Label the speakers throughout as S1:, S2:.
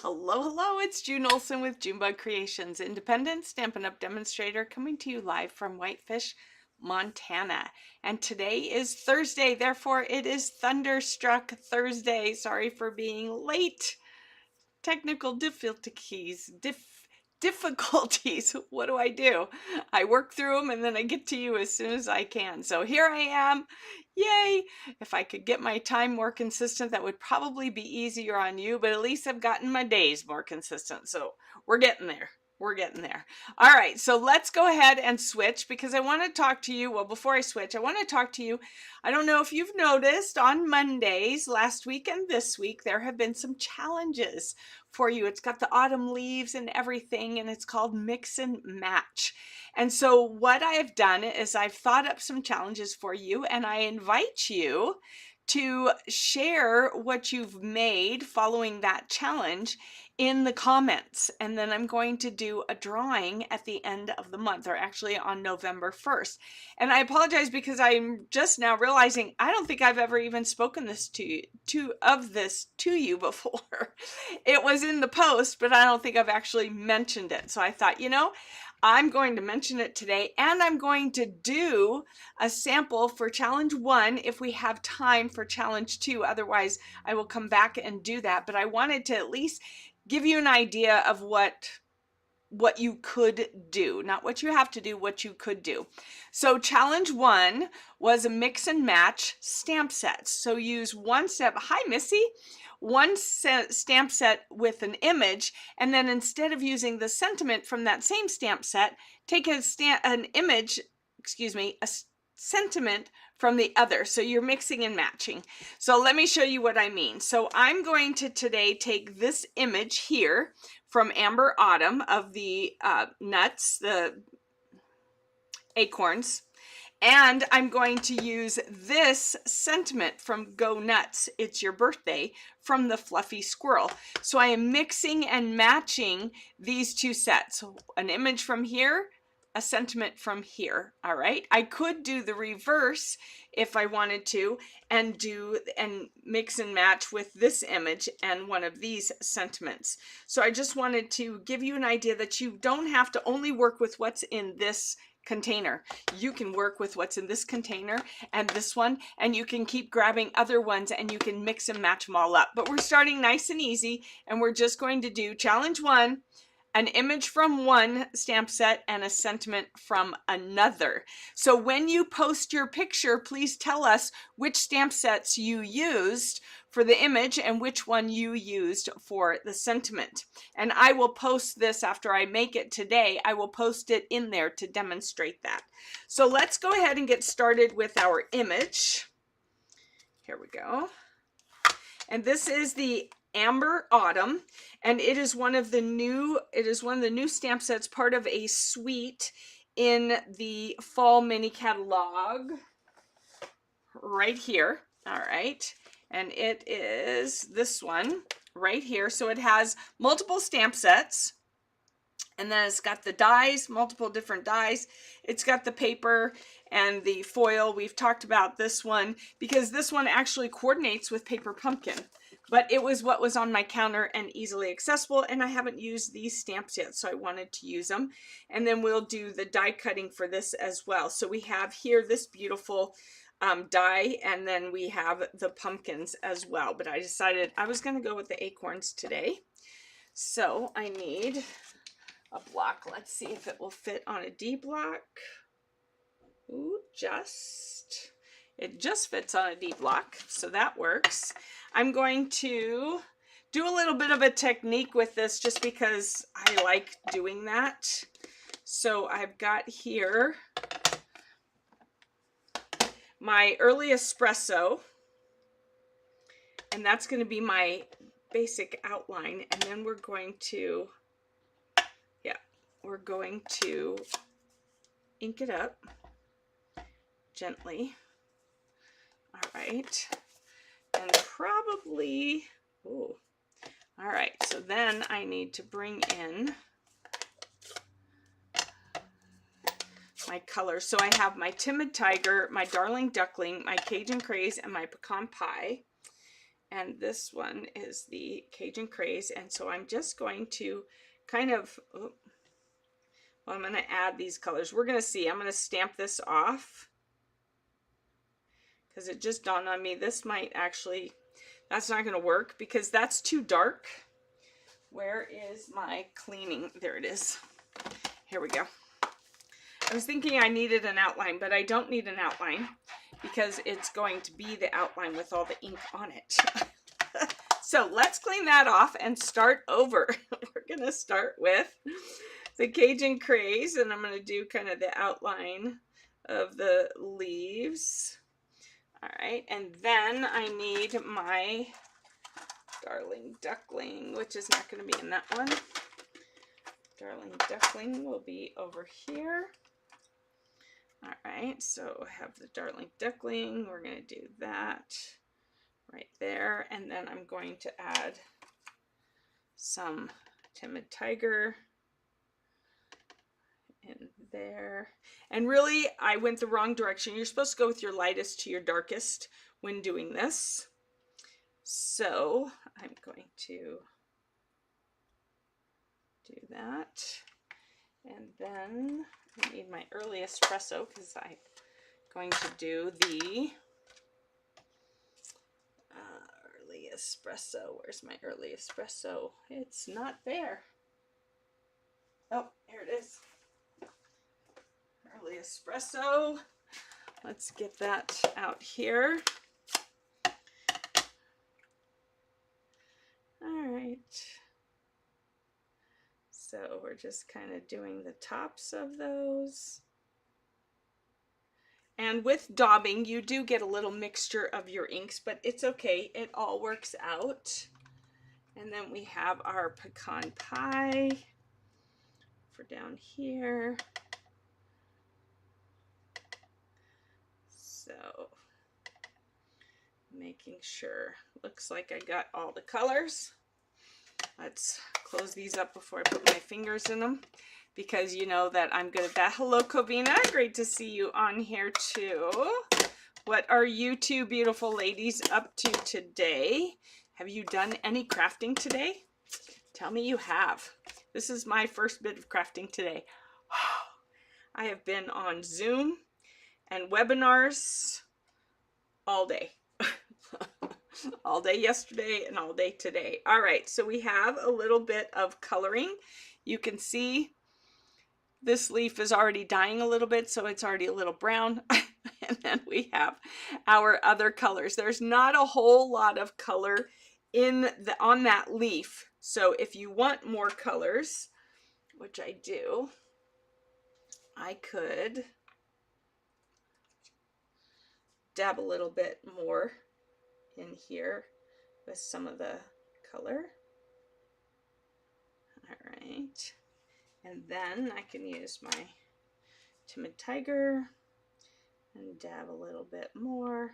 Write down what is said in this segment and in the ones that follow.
S1: Hello, hello, it's June Olson with Junebug Creations, independent Stampin' Up! Demonstrator coming to you live from Whitefish, Montana. And today is Thursday, therefore it is Thunderstruck Thursday. Sorry for being late. Technical difficulties. Difficulties. What do? I work through them and then I get to you as soon as I can. So here I am. Yay! If I could get my time more consistent, that would probably be easier on you, but at least I've gotten my days more consistent. So we're getting there. We're getting there. All right, so let's go ahead and switch because I want to talk to you. Well, before I switch, I want to talk to you. I don't know if you've noticed on Mondays, last week and this week, there have been some challenges for you. It's got the autumn leaves and everything, and it's called Mix and Match. And so what I have done is I've thought up some challenges for you, and I invite you to share what you've made following that challenge in the comments. And then I'm going to do a drawing at the end of the month, or actually on November 1st. And I apologize because I'm just now realizing I don't think I've ever even spoken this to you before. It was in the post, but I don't think I've actually mentioned it. So I thought, you know, I'm going to mention it today, and I'm going to do a sample for challenge 1 if we have time for challenge 2. Otherwise, I will come back and do that. But I wanted to at least give you an idea of what you could do, not what you have to do, what you could do. So challenge 1 was a mix and match stamp set. So use one step. Hi, Missy. One stamp set with an image, and then instead of using the sentiment from that same stamp set, take a sentiment from the other. So you're mixing and matching. So let me show you what I mean. So I'm going to today take this image here from Amber Autumn of the nuts, the acorns, and I'm going to use this sentiment from Go Nuts, It's Your Birthday, from the Fluffy Squirrel. So I am mixing and matching these two sets. An image from here, a sentiment from here. All right. I could do the reverse if I wanted to, and mix and match with this image and one of these sentiments. So I just wanted to give you an idea that you don't have to only work with what's in this container. You can work with what's in this container and this one, and you can keep grabbing other ones and you can mix and match them all up. But we're starting nice and easy, and we're just going to do challenge 1, an image from one stamp set and a sentiment from another. So when you post your picture, please tell us which stamp sets you used for the image and which one you used for the sentiment. And I will post this after I make it today. I will post it in there to demonstrate that. So let's go ahead and get started with our image. Here we go. And this is the Amber Autumn, and it is one of the new stamp sets, part of a suite in the fall mini catalog right here. All right, and it is this one right here. So it has multiple stamp sets, and then it's got the dies, multiple different dies. It's got the paper and the foil. We've talked about this one because this one actually coordinates with Paper Pumpkin. But it was what was on my counter and easily accessible, and I haven't used these stamps yet, so I wanted to use them. And then we'll do the die cutting for this as well. So we have here this beautiful die, and then we have the pumpkins as well. But I decided I was going to go with the acorns today. So I need a block. Let's see if it will fit on a D block. Ooh, it just fits on a D block, so that works. I'm going to do a little bit of a technique with this just because I like doing that. So I've got here my early espresso, and that's going to be my basic outline. And then we're going to ink it up gently. All right. And probably, all right, so then I need to bring in my colors. So I have my Timid Tiger, my Darling Duckling, my Cajun Craze, and my Pecan Pie. and this one is the Cajun Craze. And so I'm just going to kind of, well, I'm going to add these colors. We're going to see. I'm going to stamp this off because it just dawned on me this might actually, that's not going to work because that's too dark. Where is my cleaning? There it is. Here we go. I was thinking I needed an outline, but I don't need an outline because it's going to be the outline with all the ink on it. So let's clean that off and start over. We're going to start with the Cajun Craze, and I'm going to do kind of the outline of the leaves. All right, and then I need my Darling Duckling, which is not going to be in that one. Darling Duckling will be over here. All right, so I have the Darling Duckling. We're going to do that right there. And then I'm going to add some Timid Tiger in there. And really, I went the wrong direction. You're supposed to go with your lightest to your darkest when doing this. So I'm going to do that. And then I need my early espresso because I'm going to do the early espresso. Where's my early espresso? It's not there. Oh, here it is. Early espresso. Let's get that out here. All right. So we're just kind of doing the tops of those. And with daubing, you do get a little mixture of your inks, but it's okay. It all works out. And then we have our pecan pie for down here. So making sure, looks like I got all the colors. Let's close these up before I put my fingers in them because you know that I'm good at that. Hello, Covina. Great to see you on here too. What are you two beautiful ladies up to today? Have you done any crafting today? Tell me you have. This is my first bit of crafting today. I have been on Zoom and webinars all day. All day yesterday and all day today. All right, so we have a little bit of coloring. You can see this leaf is already dying a little bit, so it's already a little brown. And then we have our other colors. There's not a whole lot of color on that leaf. So if you want more colors, which I do, I could dab a little bit more in here with some of the color. All right, and then I can use my Timid Tiger and dab a little bit more.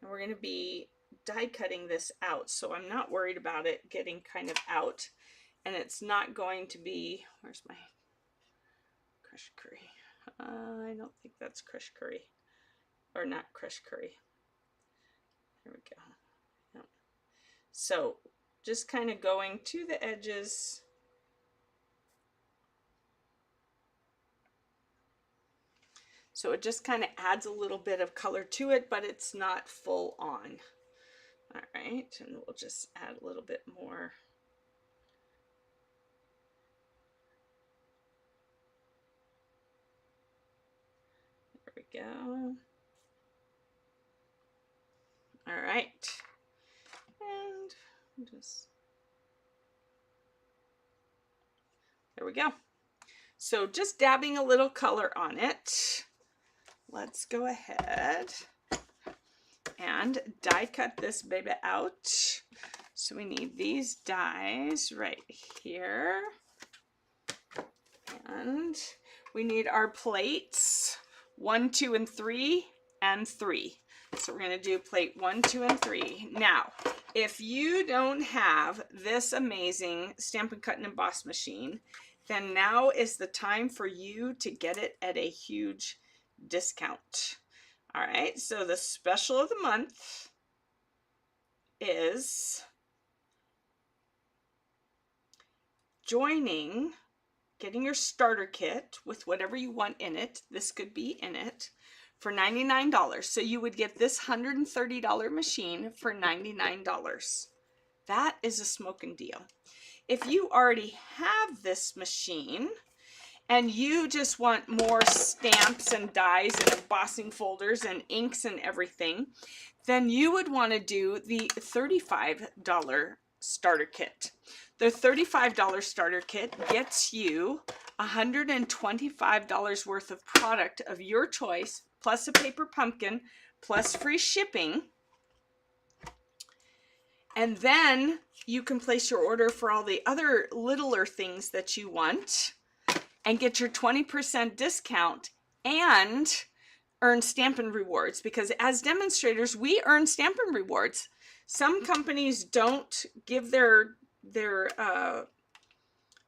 S1: And we're going to be die cutting this out, so I'm not worried about it getting kind of out. And it's not going to be, where's my crushed curry? I don't think that's crushed curry, or not crushed curry. There we go. Yep. So just kind of going to the edges. So it just kind of adds a little bit of color to it, but it's not full on. All right, and we'll just add a little bit more. There we go. All right, and just, there we go. So just dabbing a little color on it. Let's go ahead and die cut this baby out. So we need these dies right here. And we need our plates 1, 2, and 3, and 3. So we're going to do plate 1, 2, and 3. Now, if you don't have this amazing Stampin' Cut and Emboss machine, then now is the time for you to get it at a huge discount. All right, so the special of the month is getting your starter kit with whatever you want in it. This could be in it for $99. So you would get this $130 machine for $99. That is a smoking deal. If you already have this machine and you just want more stamps and dies and embossing folders and inks and everything, then you would want to do the $35 starter kit. The $35 starter kit gets you $125 worth of product of your choice, plus a paper pumpkin, plus free shipping. And then you can place your order for all the other littler things that you want and get your 20% discount and earn Stampin' Rewards, because as demonstrators, we earn Stampin' Rewards. Some companies don't give their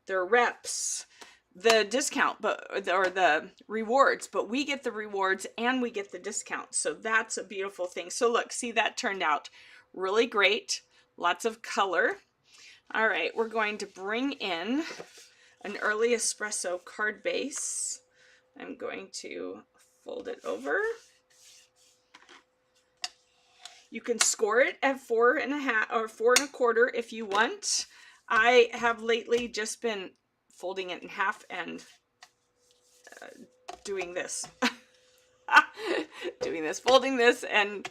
S1: reps the discount, or the rewards, but we get the rewards and we get the discount. So that's a beautiful thing. So look, see, that turned out really great. Lots of color. All right, we're going to bring in an early espresso card base. I'm going to fold it over. You can score it at 4.5 or 4.25 if you want. I have lately just been folding it in half and doing this. Folding this and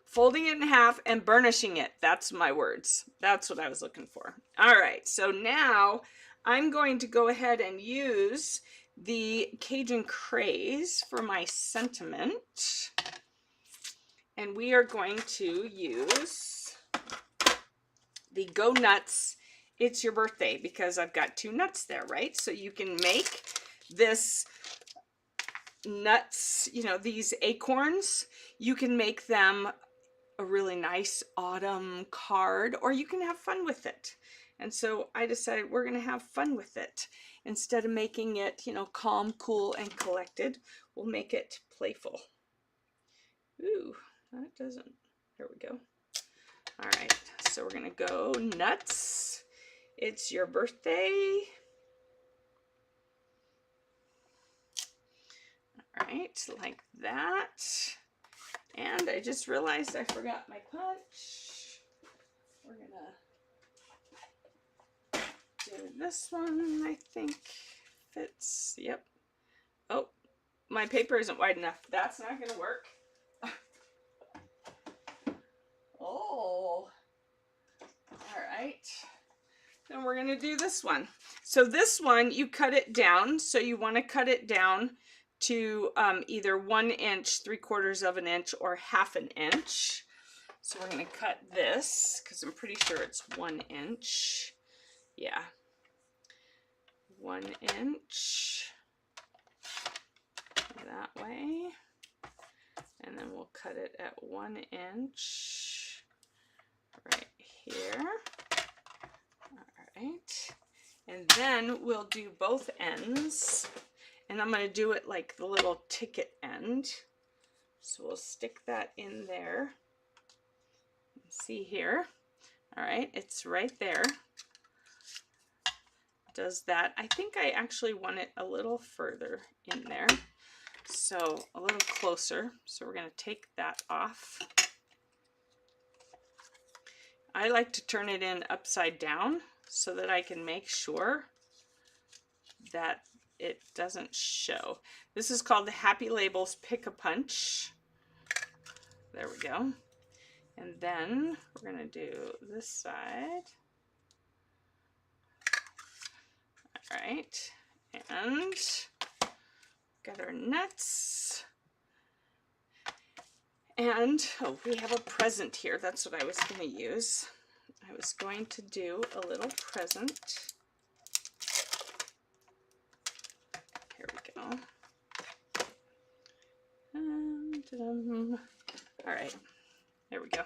S1: folding it in half and burnishing it. That's my words. That's what I was looking for. All right, so now I'm going to go ahead and use the Cajun Craze for my sentiment. And we are going to use the Go Nuts, It's Your Birthday, because I've got 2 nuts there, right? So you can make this nuts, you know, these acorns, you can make them a really nice autumn card, or you can have fun with it. And so I decided we're going to have fun with it. Instead of making it, you know, calm, cool, and collected, we'll make it playful. Ooh, that doesn't, there we go. All right, so we're going to go nuts. It's your birthday. All right, like that. And I just realized I forgot my punch. We're gonna do this one, I think fits. Yep. Oh, my paper isn't wide enough. That's not gonna work. Oh, all right. Then we're gonna do this one. So this one, you cut it down. So you wanna cut it down to either 1 inch, 3/4 of an inch, or 1/2 inch. So we're going to cut this because I'm pretty sure it's 1 inch. Yeah, 1 inch that way, and then we'll cut it at 1 inch right here. All right, and then we'll do both ends. And I'm going to do it like the little ticket end. So we'll stick that in there. See here. All right, it's right there. Does that. I think I actually want it a little further in there. So a little closer. So we're going to take that off. I like to turn it in upside down so that I can make sure that it doesn't show. This is called the Happy Labels Pick-a-Punch. There we go. And then we're going to do this side. All right. And got our nuts. And, oh, we have a present here. That's what I was going to use. I was going to do a little present. Here we go. All right, there we go.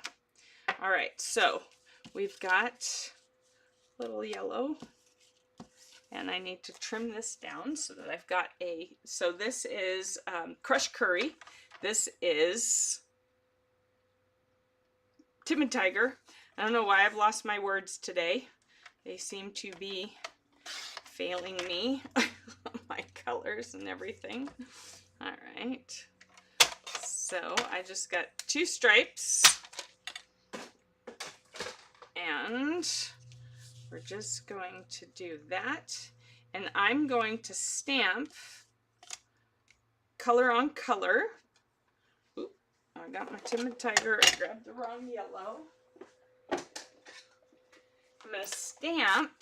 S1: All right, so we've got little yellow, and I need to trim this down so that I've got a, so this is crushed curry. This is Timid Tiger. I don't know why I've lost my words today. They seem to be failing me. My colors and everything. All right. So I just got 2 stripes. And we're just going to do that. And I'm going to stamp color on color. Oop, I got my Timid Tiger. I grabbed the wrong yellow. I'm going to stamp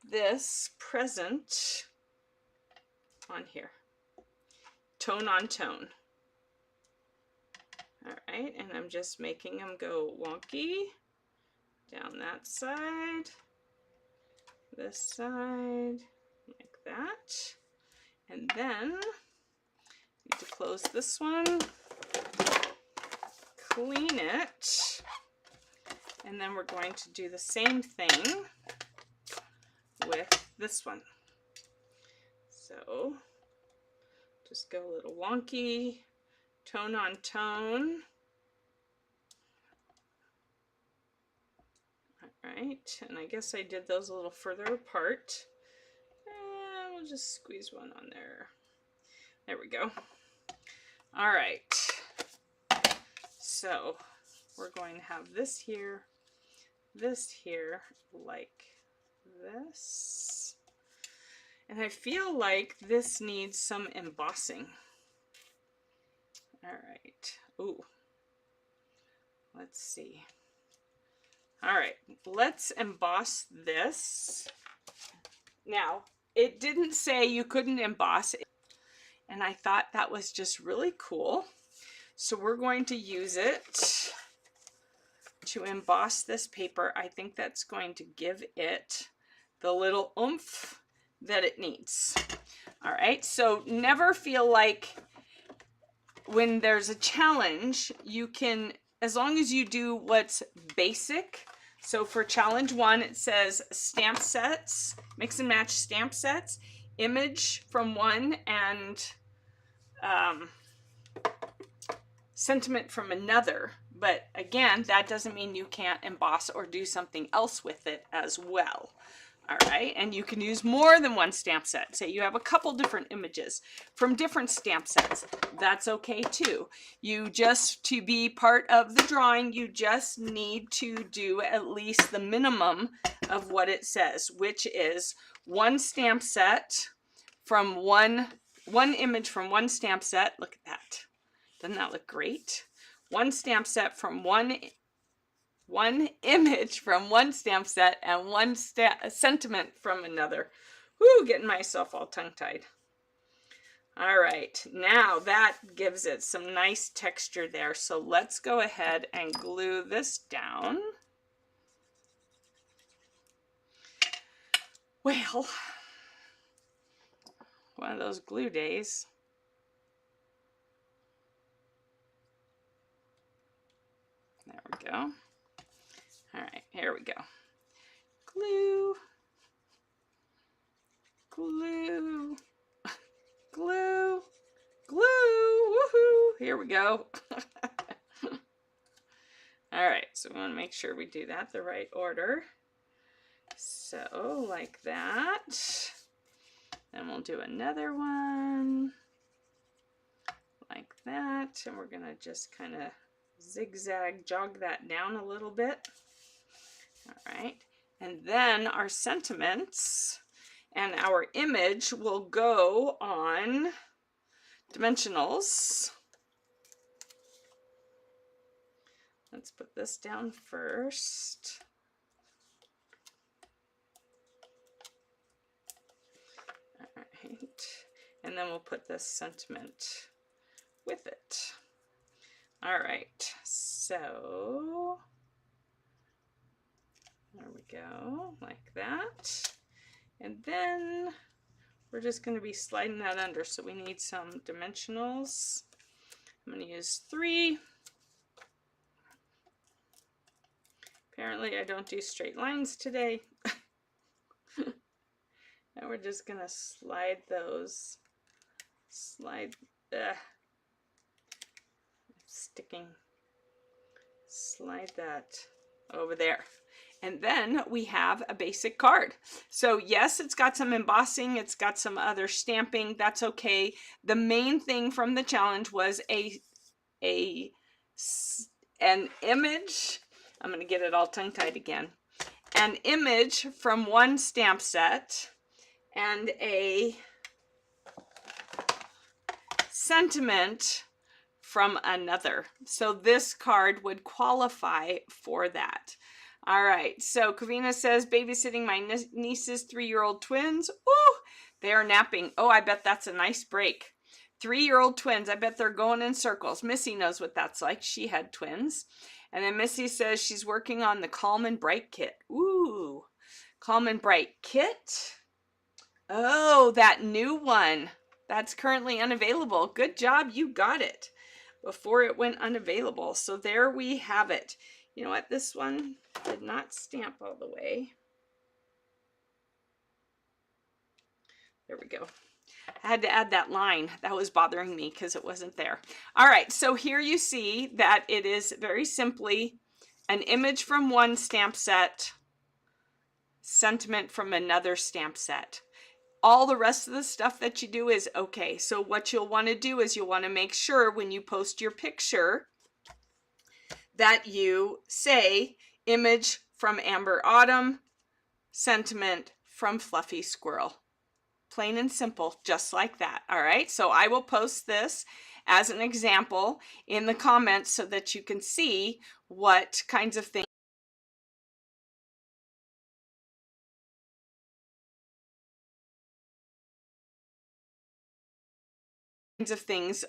S1: this present on here. Tone on tone. All right, and I'm just making them go wonky down that side, this side, like that. And then need to close this one, clean it, and then we're going to do the same thing with this one. So just go a little wonky, tone on tone. All right, and I guess I did those a little further apart. And we'll just squeeze one on there. There we go. All right, so we're going to have this here, like this. And I feel like this needs some embossing. All right. Ooh. Let's see. All right. Let's emboss this. Now, it didn't say you couldn't emboss it, and I thought that was just really cool. So we're going to use it to emboss this paper. I think that's going to give it the little oomph that it needs. All right, so never feel like when there's a challenge, you can, as long as you do what's basic. So for challenge 1, it says stamp sets, mix and match stamp sets, image from one, and sentiment from another. But again, that doesn't mean you can't emboss or do something else with it as well. All right, and you can use more than one stamp set. Say you have a couple different images from different stamp sets. That's okay too. You just, to be part of the drawing, you just need to do at least the minimum of what it says, which is one stamp set from one image from one stamp set. Look at that. Doesn't that look great? One stamp set from one image from one stamp set and one sentiment from another. Whoo, getting myself all tongue-tied. All right, now that gives it some nice texture there. So let's go ahead and glue this down. Well, one of those glue days. There we go. All right, here we go. Glue, glue, glue, glue, woohoo, here we go. All right, so we want to make sure we do that the right order. So like that. Then we'll do another one like that, and we're gonna just kind of zigzag, jog that down a little bit. All right, and then our sentiments and our image will go on dimensionals. Let's put this down first. All right, and then we'll put this sentiment with it. All right, so there we go, like that. And then we're just going to be sliding that under, so we need some dimensionals. I'm going to use 3. Apparently I don't do straight lines today. And we're just going to slide those, sticking slide that over there. And then we have a basic card. So yes, it's got some embossing, it's got some other stamping, that's okay. The main thing from the challenge was an image. I'm gonna get it all tongue-tied again. An image from one stamp set and a sentiment from another. So this card would qualify for that. All right, so Kavina says, babysitting my niece's 3-year-old twins. Woo, they are napping. Oh, I bet that's a nice break. 3-year-old twins, I bet they're going in circles. Missy knows what that's like. She had twins. And then Missy says she's working on the Calm and Bright kit. Ooh, Calm and Bright kit. Oh, that new one. That's currently unavailable. Good job, you got it before it went unavailable. So there we have it. You know what? This one did not stamp all the way. There we go. I had to add that line. That was bothering me because it wasn't there. All right, so here you see that it is very simply an image from one stamp set, sentiment from another stamp set. All the rest of the stuff that you do is okay. So what you'll want to do is you'll want to make sure when you post your picture that you say image from Amber Autumn, sentiment from Fluffy Squirrel. Plain and simple, just like that. All right, so I will post this as an example in the comments so that you can see what kinds of things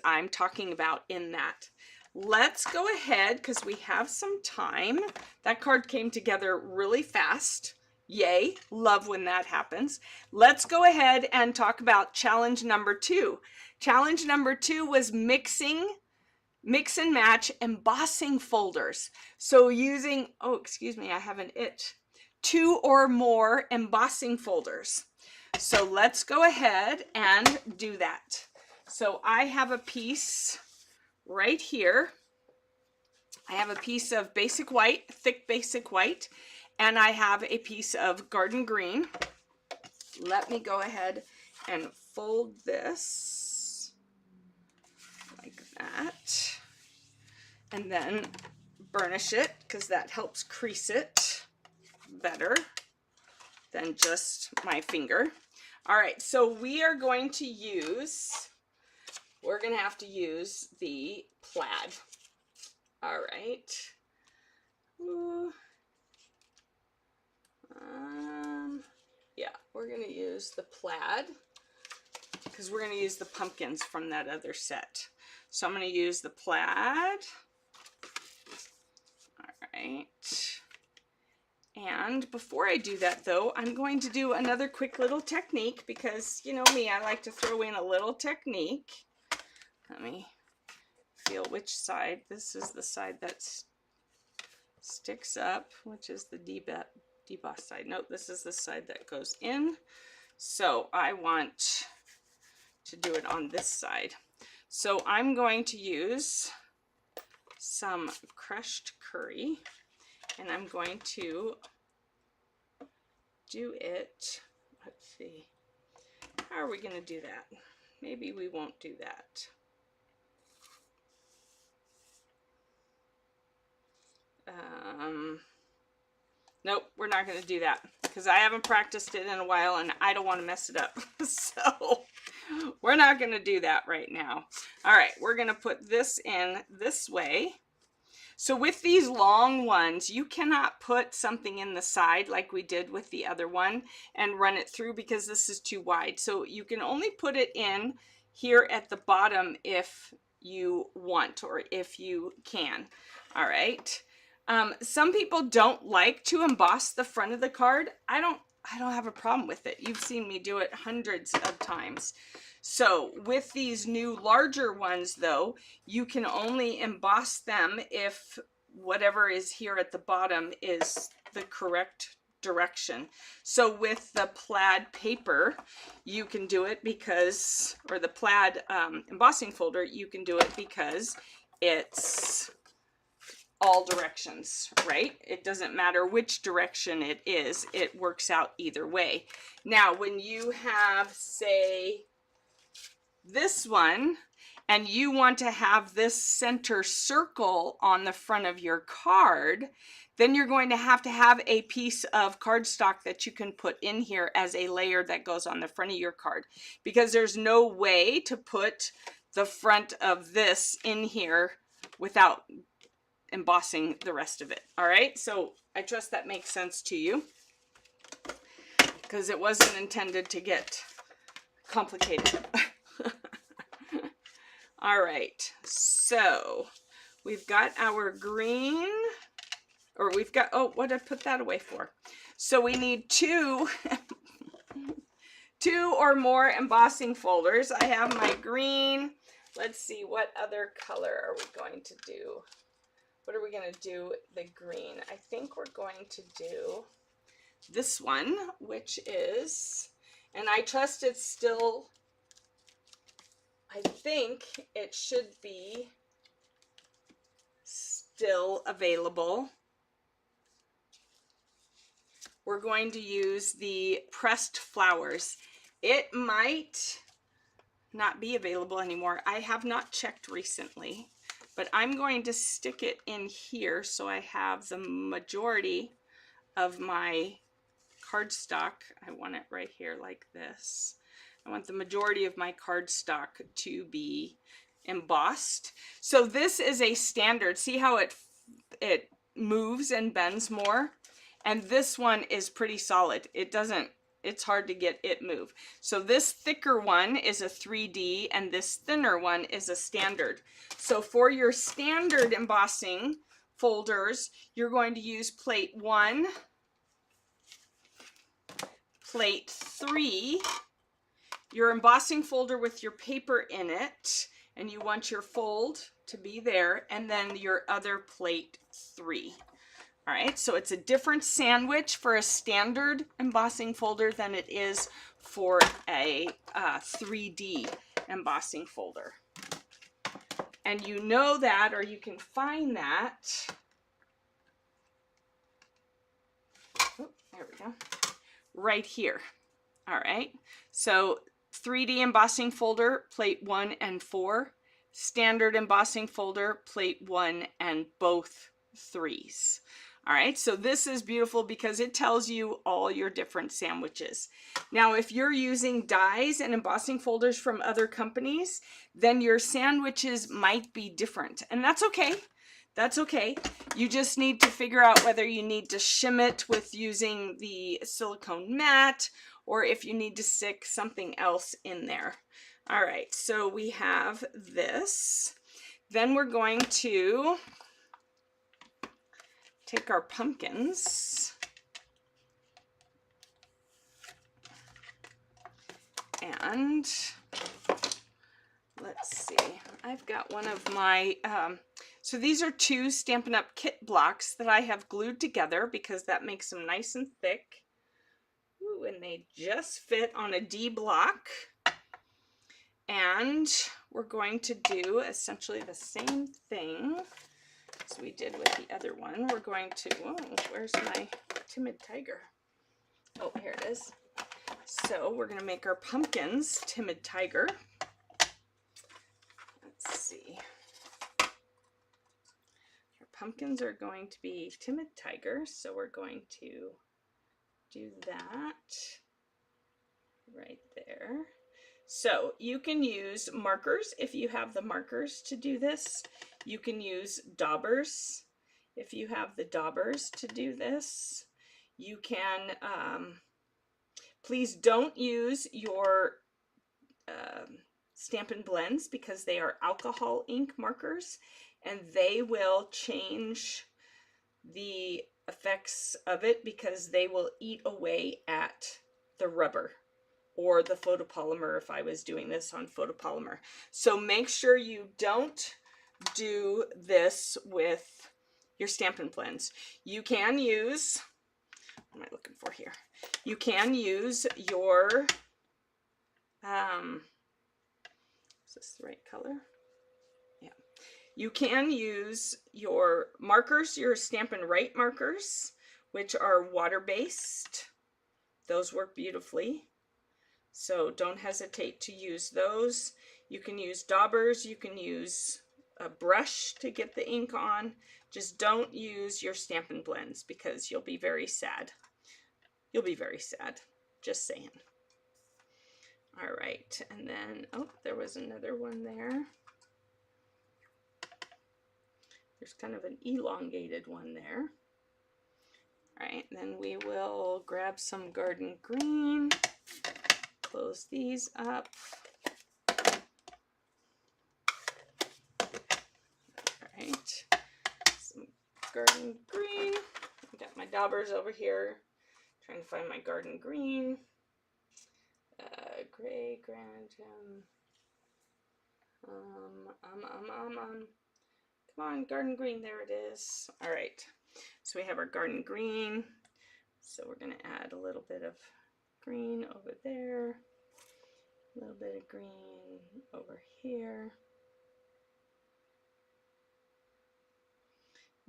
S1: I'm talking about in that. Let's go ahead because we have some time. That card came together really fast. Yay, love when that happens. Let's go ahead and talk about challenge number 2. Challenge number 2 was mix and match embossing folders. So using, oh, excuse me, I have an itch. 2 or more embossing folders. So let's go ahead and do that. So I have a piece right here. I have a piece of basic white, thick basic white, and I have a piece of garden green. Let me go ahead and fold this like that, and then burnish it because that helps crease it better than just my finger. All right, so we are going to use, we're going to have to use the plaid. All right. Ooh. Yeah, we're going to use the plaid because we're going to use the pumpkins from that other set. So I'm going to use the plaid. All right. And before I do that though, I'm going to do another quick little technique because you know me, I like to throw in a little technique. Let me feel which side. This is the side that sticks up, which is the deboss side. Nope, this is the side that goes in. So I want to do it on this side. So I'm going to use some crushed curry and I'm going to do it. Let's see. How are we going to do that? Maybe we won't do that. Nope, we're not going to do that because I haven't practiced it in a while and I don't want to mess it up. So we're not going to do that right now. All right, we're going to put this in this way. So with these long ones, you cannot put something in the side like we did with the other one and run it through because this is too wide. So you can only put it in here at the bottom if you want or if you can. All right. Some people don't like to emboss the front of the card. I don't have a problem with it. You've seen me do it hundreds of times. So with these new larger ones though, you can only emboss them if whatever is here at the bottom is the correct direction. So with the plaid paper, you can do it because, or the plaid embossing folder, you can do it because it's all directions, right? It doesn't matter which direction it is, it works out either way. Now, when you have, say, this one, and you want to have this center circle on the front of your card, then you're going to have a piece of cardstock that you can put in here as a layer that goes on the front of your card, because there's no way to put the front of this in here without embossing the rest of it. All right, so I trust that makes sense to you, because it wasn't intended to get complicated. All right, so we've got our green, or we've got, oh, what did I put that away for? So we need two or more embossing folders. I have my green. Let's see, what other color are we going to do? What are we going to do? The green. I think we're going to do this one, which is, and I trust it's still, I think it should be still available. We're going to use the pressed flowers. It might not be available anymore. I have not checked recently, but I'm going to stick it in here so I have the majority of my cardstock. I want it right here like this. I want the majority of my cardstock to be embossed. So this is a standard. See how it moves and bends more? And this one is pretty solid. It's hard to get it move. So this thicker one is a 3D and this thinner one is a standard. So for your standard embossing folders, you're going to use plate 1, plate 3, your embossing folder with your paper in it, and you want your fold to be there, and then your other plate 3. All right, so it's a different sandwich for a standard embossing folder than it is for a 3D embossing folder. And you know that, or you can find that. Oh, there we go. Right here. All right, so 3D embossing folder, plate 1 and 4. Standard embossing folder, plate 1 and both 3s. All right, so this is beautiful because it tells you all your different sandwiches. Now, if you're using dies and embossing folders from other companies, then your sandwiches might be different, and that's okay. That's okay. You just need to figure out whether you need to shim it with using the silicone mat or if you need to stick something else in there. All right, so we have this. Then we're going to take our pumpkins and let's see, I've got one of my, so these are 2 Stampin' Up! Kit blocks that I have glued together because that makes them nice and thick. Ooh, and they just fit on a D block. And we're going to do essentially the same thing as we did with the other one. We're going to, whoa, where's my timid tiger? Oh, here it is. So we're going to make our pumpkins timid tiger. Let's see. Our pumpkins are going to be timid tiger, so we're going to do that right there. So you can use markers if you have the markers to do this. You can use daubers if you have the daubers to do this. You can, please don't use your Stampin' Blends because they are alcohol ink markers and they will change the effects of it because they will eat away at the rubber or the photopolymer if I was doing this on photopolymer. So make sure you don't do this with your Stampin' Blends. You can use, what am I looking for here? You can use your, is this the right color? Yeah. You can use your markers, your Stampin' Write markers, which are water-based. Those work beautifully. So don't hesitate to use those. You can use daubers, you can use a brush to get the ink on. Just don't use your Stampin' Blends because you'll be very sad. You'll be very sad, just saying. All right, and then, oh, there was another one there. There's kind of an elongated one there. All right, then we will grab some garden green, close these up. All right, some garden green. I got my daubers over here, trying to find my garden green. Gray, Grandam. Come on, garden green, there it is. All right, so we have our garden green. So we're gonna add a little bit of green over there, a little bit of green over here,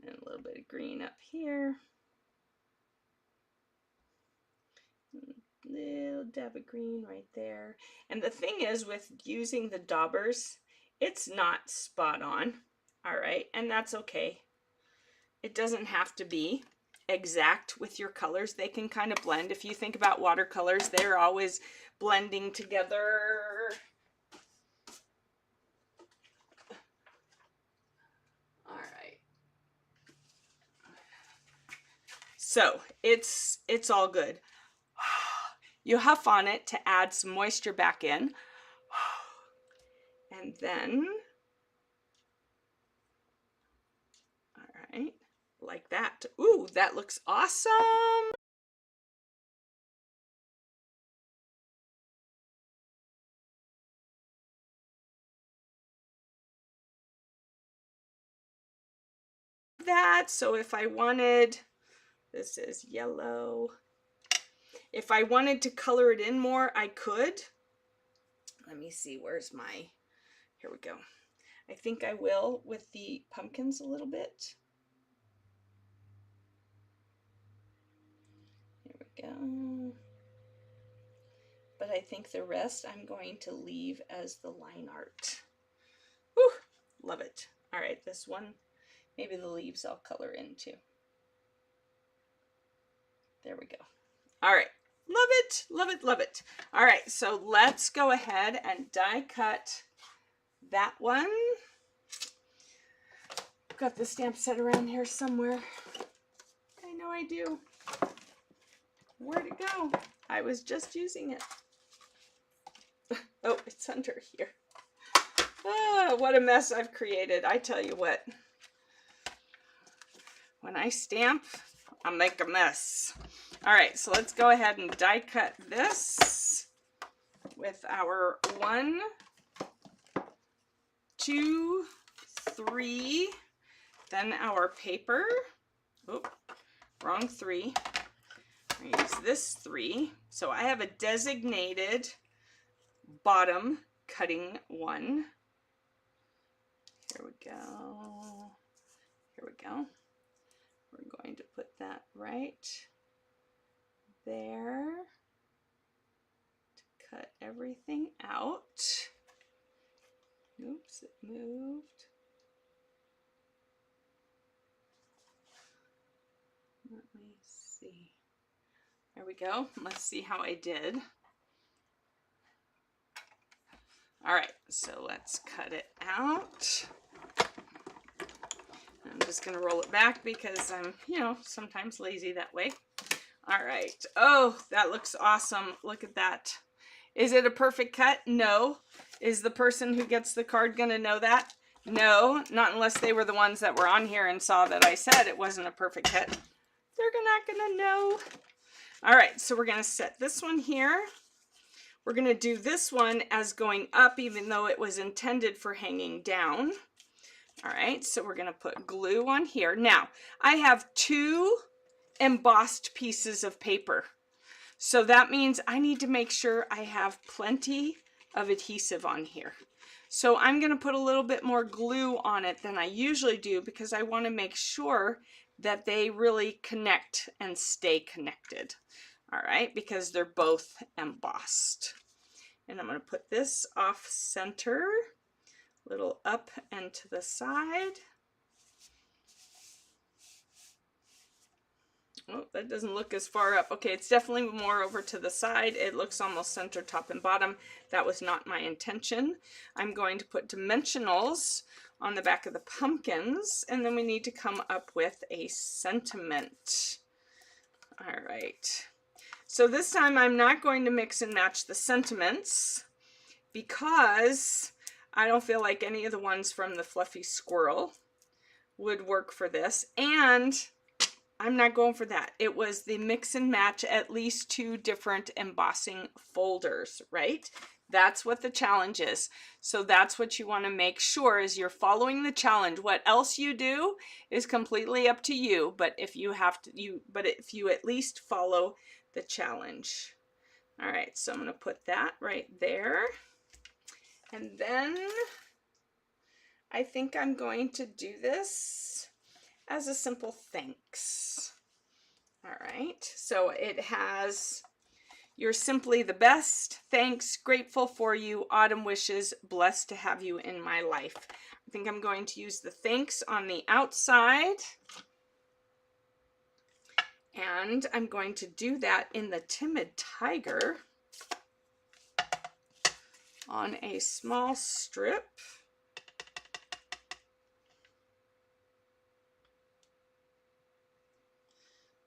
S1: and a little bit of green up here. Little dab of green right there. And the thing is, with using the daubers, it's not spot on. All right, and that's okay. It doesn't have to be exact with your colors. They can kind of blend. If you think about watercolors, they're always blending together. All right. So it's all good. You huff on it to add some moisture back in. And then, all right, like that. Ooh, that looks awesome. That, so if I wanted, this is yellow. If I wanted to color it in more, I could. Let me see, where's my, here we go. I think I will with the pumpkins a little bit. Here we go. But I think the rest I'm going to leave as the line art. Whew, love it. All right, this one, maybe the leaves I'll color into. There we go. All right, love it, love it, love it. All right, so let's go ahead and die cut that one. Got the stamp set around here somewhere. I know I do. Where'd it go? I was just using it. Oh, it's under here. Oh, what a mess I've created. I tell you what. When I stamp, I make a mess. All right, so let's go ahead and die cut this with our 1, 2, 3, then our paper. Oop, wrong 3. I use this 3. So I have a designated bottom cutting one. Here we go. Here we go. We're going to put that right there to cut everything out. Oops, it moved. Let me see. There we go. Let's see how I did. All right, so let's cut it out. I'm just gonna roll it back because I'm, you know, sometimes lazy that way. All right. Oh, that looks awesome. Look at that. Is it a perfect cut? No. Is the person who gets the card gonna know that? No, not unless they were the ones that were on here and saw that I said it wasn't a perfect cut. They're not gonna know. All right, so we're gonna set this one here. We're going to do this one as going up, even though it was intended for hanging down. All right, so we're going to put glue on here. Now, I have 2 embossed pieces of paper. So that means I need to make sure I have plenty of adhesive on here. So I'm going to put a little bit more glue on it than I usually do because I want to make sure that they really connect and stay connected. All right, because they're both embossed. And I'm going to put this off center, little up and to the side. Oh, that doesn't look as far up. Okay, it's definitely more over to the side. It looks almost center, top and bottom. That was not my intention. I'm going to put dimensionals on the back of the pumpkins, and then we need to come up with a sentiment. All right. So this time I'm not going to mix and match the sentiments because I don't feel like any of the ones from the fluffy squirrel would work for this, and I'm not going for that. It was the mix and match at least 2 different embossing folders, right? That's what the challenge is. So that's what you want to make sure is you're following the challenge. What else you do is completely up to you, but if you have to, if you at least follow the challenge. All right, so I'm going to put that right there. And then I think I'm going to do this as a simple thanks. All right, so it has, you're simply the best, thanks, grateful for you, autumn wishes, blessed to have you in my life. I think I'm going to use the thanks on the outside, and I'm going to do that in the Timid Tiger on a small strip.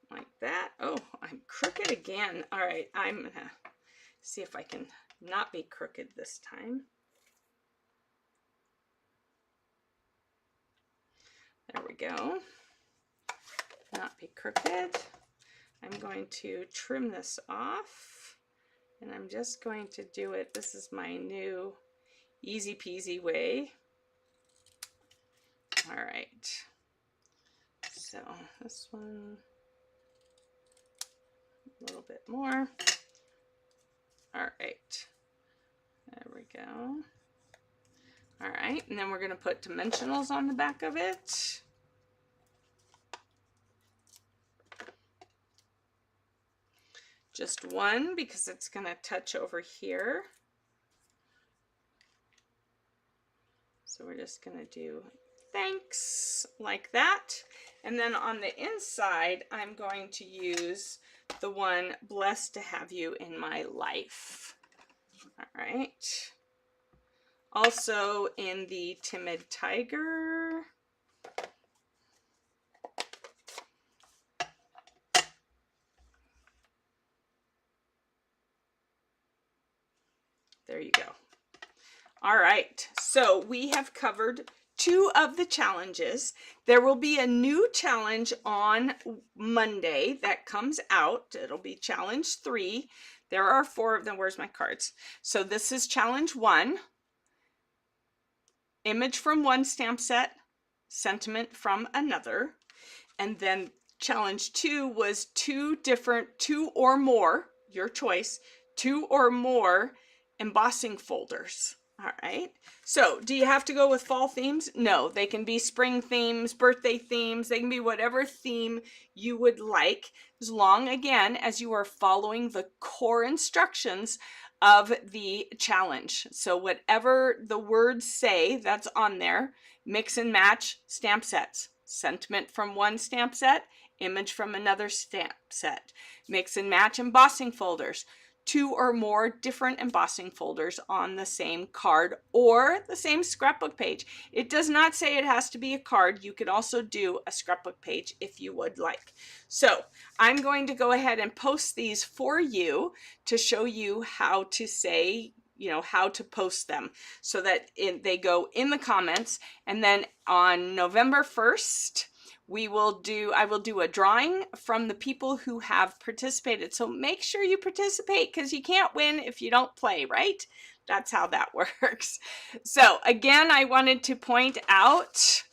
S1: Like that. Oh, I'm crooked again. All right, I'm gonna see if I can not be crooked this time. There we go. Not be crooked. I'm going to trim this off, and I'm just going to do it. This is my new easy peasy way. All right. So this one, a little bit more. All right, there we go. All right, and then we're going to put dimensionals on the back of it. Just one because it's going to touch over here. So we're just going to do thanks like that. And then on the inside, I'm going to use the one blessed to have you in my life. All right. Also in the Timid Tiger. There you go. All right, so we have covered 2 of the challenges. There will be a new challenge on Monday that comes out. It'll be challenge 3. There are 4 of them. Where's my cards? So this is challenge 1. Image from one stamp set, sentiment from another. And then challenge 2 was 2 or more, your choice, 2 or more embossing folders. All right, so do you have to go with fall themes? No, they can be spring themes, birthday themes, they can be whatever theme you would like, as long, again, as you are following the core instructions of the challenge. So whatever the words say that's on there, mix and match stamp sets, sentiment from one stamp set, image from another stamp set, mix and match embossing folders, 2 or more different embossing folders on the same card or the same scrapbook page. It does not say it has to be a card. You could also do a scrapbook page if you would like. So I'm going to go ahead and post these for you to show you how to say, how to post them so that they go in the comments. And then on November 1st, I will do a drawing from the people who have participated. So make sure you participate because you can't win if you don't play, right? That's how that works. So again, I wanted to point out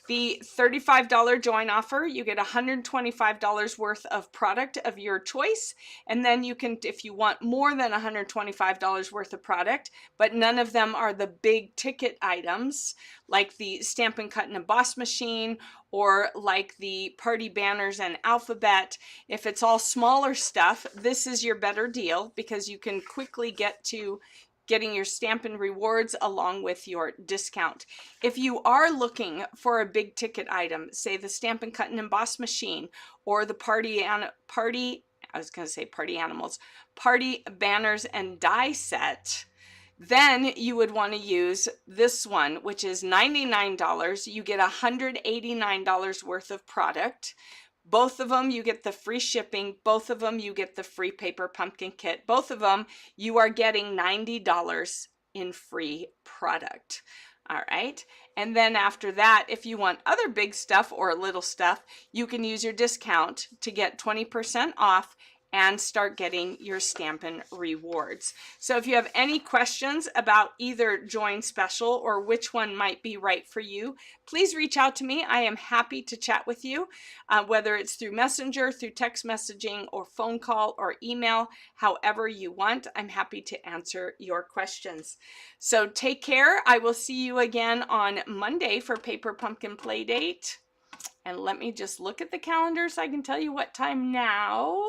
S1: The $35 join offer, you get $125 worth of product of your choice. And then you can, if you want more than $125 worth of product, but none of them are the big ticket items, like the Stamp and Cut and Emboss machine, or like the party banners and alphabet. If it's all smaller stuff, this is your better deal because you can quickly get to getting your Stampin' Rewards along with your discount. If you are looking for a big ticket item, say the Stampin' Cut and Emboss machine or the party banners and die set, then you would want to use this one, which is $99. You get $189 worth of product. Both of them, you get the free shipping. Both of them, you get the free paper pumpkin kit. Both of them, you are getting $90 in free product. All right. And then after that, if you want other big stuff or little stuff, you can use your discount to get 20% off and start getting your Stampin' Rewards. So if you have any questions about either Join Special or which one might be right for you, please reach out to me. I am happy to chat with you, whether it's through Messenger, through text messaging, or phone call, or email, however you want. I'm happy to answer your questions. So take care. I will see you again on Monday for Paper Pumpkin Playdate. And let me just look at the calendar so I can tell you what time now.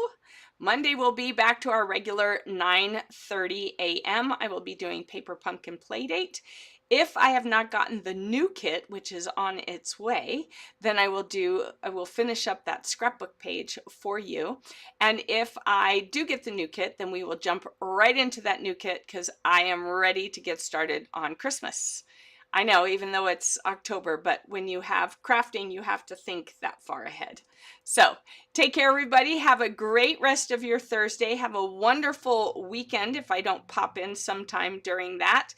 S1: Monday will be back to our regular 9:30 a.m. I will be doing Paper Pumpkin Playdate. If I have not gotten the new kit, which is on its way, then I will finish up that scrapbook page for you. And if I do get the new kit, then we will jump right into that new kit because I am ready to get started on Christmas. I know, even though it's October, but when you have crafting, you have to think that far ahead. So take care, everybody. Have a great rest of your Thursday. Have a wonderful weekend if I don't pop in sometime during that.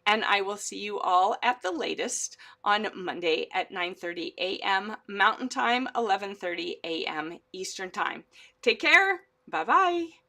S1: And I will see you all at the latest on Monday at 9:30 a.m. Mountain Time, 11:30 a.m. Eastern Time. Take care. Bye-bye.